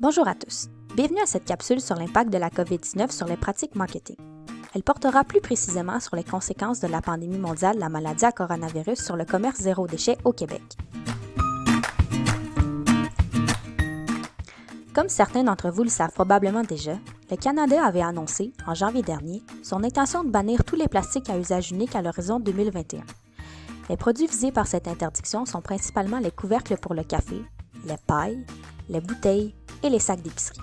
Bonjour à tous. Bienvenue à cette capsule sur l'impact de la COVID-19 sur les pratiques marketing. Elle portera plus précisément sur les conséquences de la pandémie mondiale de la maladie à coronavirus sur le commerce zéro déchet au Québec. Comme certains d'entre vous le savent probablement déjà, le Canada avait annoncé, en janvier dernier, son intention de bannir tous les plastiques à usage unique à l'horizon 2021. Les produits visés par cette interdiction sont principalement les couvercles pour le café, les pailles, les bouteilles et les sacs d'épicerie.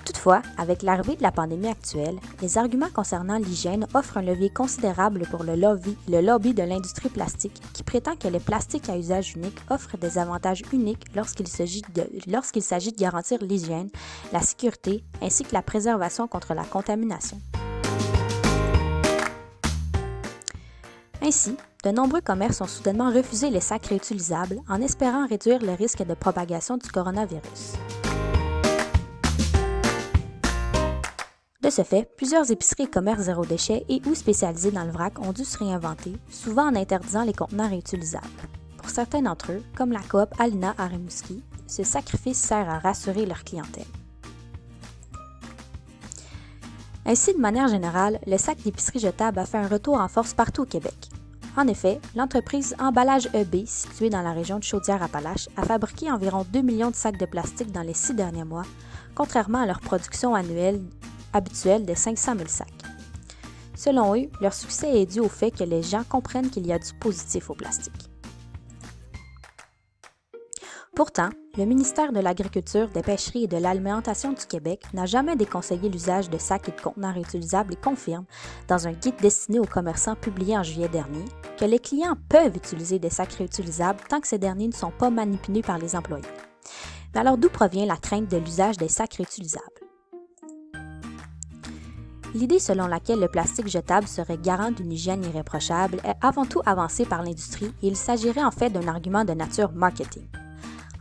Toutefois, avec l'arrivée de la pandémie actuelle, les arguments concernant l'hygiène offrent un levier considérable pour le lobby de l'industrie plastique qui prétend que les plastiques à usage unique offrent des avantages uniques lorsqu'il s'agit de garantir l'hygiène, la sécurité ainsi que la préservation contre la contamination. Ainsi, de nombreux commerces ont soudainement refusé les sacs réutilisables en espérant réduire le risque de propagation du coronavirus. De ce fait, plusieurs épiceries et commerces zéro déchet et ou spécialisés dans le vrac ont dû se réinventer, souvent en interdisant les contenants réutilisables. Pour certains d'entre eux, comme la coop Alina à Rimouski, ce sacrifice sert à rassurer leur clientèle. Ainsi, de manière générale, le sac d'épicerie jetable a fait un retour en force partout au Québec. En effet, l'entreprise Emballage EB, située dans la région de Chaudière-Appalaches, a fabriqué environ 2 millions de sacs de plastique dans les 6 derniers mois, contrairement à leur production annuelle habituelle de 500 000 sacs. Selon eux, leur succès est dû au fait que les gens comprennent qu'il y a du positif au plastique. Pourtant, le ministère de l'Agriculture, des Pêcheries et de l'Alimentation du Québec n'a jamais déconseillé l'usage de sacs et de contenants réutilisables et confirme, dans un guide destiné aux commerçants publié en juillet dernier, que les clients peuvent utiliser des sacs réutilisables tant que ces derniers ne sont pas manipulés par les employés. Mais alors d'où provient la crainte de l'usage des sacs réutilisables? L'idée selon laquelle le plastique jetable serait garant d'une hygiène irréprochable est avant tout avancée par l'industrie et il s'agirait en fait d'un argument de nature marketing.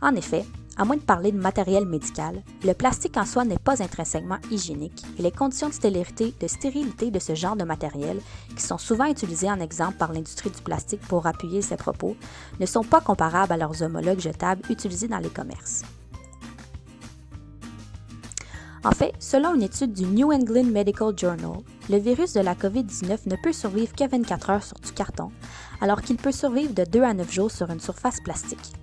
En effet, à moins de parler de matériel médical, le plastique en soi n'est pas intrinsèquement hygiénique et les conditions de stérilité de ce genre de matériel, qui sont souvent utilisées en exemple par l'industrie du plastique pour appuyer ses propos, ne sont pas comparables à leurs homologues jetables utilisés dans les commerces. En fait, selon une étude du New England Medical Journal, le virus de la COVID-19 ne peut survivre que 24 heures sur du carton, alors qu'il peut survivre de 2 à 9 jours sur une surface plastique.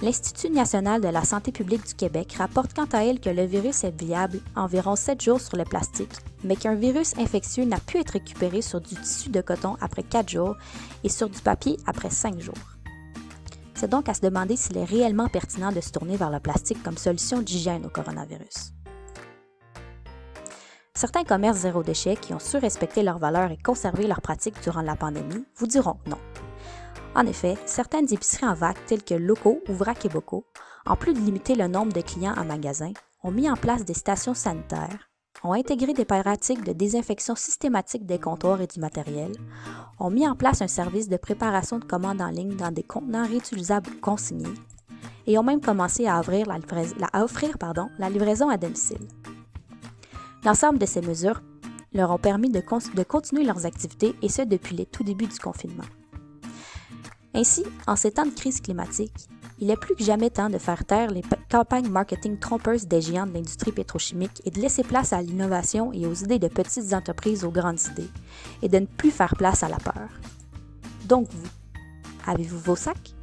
L'Institut national de la santé publique du Québec rapporte quant à elle que le virus est viable environ 7 jours sur le plastique, mais qu'un virus infectieux n'a pu être récupéré sur du tissu de coton après 4 jours et sur du papier après 5 jours. C'est donc à se demander s'il est réellement pertinent de se tourner vers le plastique comme solution d'hygiène au coronavirus. Certains commerces zéro déchet qui ont su respecter leurs valeurs et conserver leurs pratiques durant la pandémie vous diront non. En effet, certaines épiceries en vrac telles que Locaux ou Vrac et Bocaux, en plus de limiter le nombre de clients en magasin, ont mis en place des stations sanitaires, ont intégré des pratiques de désinfection systématique des comptoirs et du matériel, ont mis en place un service de préparation de commandes en ligne dans des contenants réutilisables consignés et ont même commencé à offrir la livraison à domicile. L'ensemble de ces mesures leur ont permis de continuer leurs activités et ce depuis les tout débuts du confinement. Ainsi, en ces temps de crise climatique, il est plus que jamais temps de faire taire les campagnes marketing trompeuses des géants de l'industrie pétrochimique et de laisser place à l'innovation et aux idées de petites entreprises aux grandes idées, et de ne plus faire place à la peur. Donc vous, avez-vous vos sacs?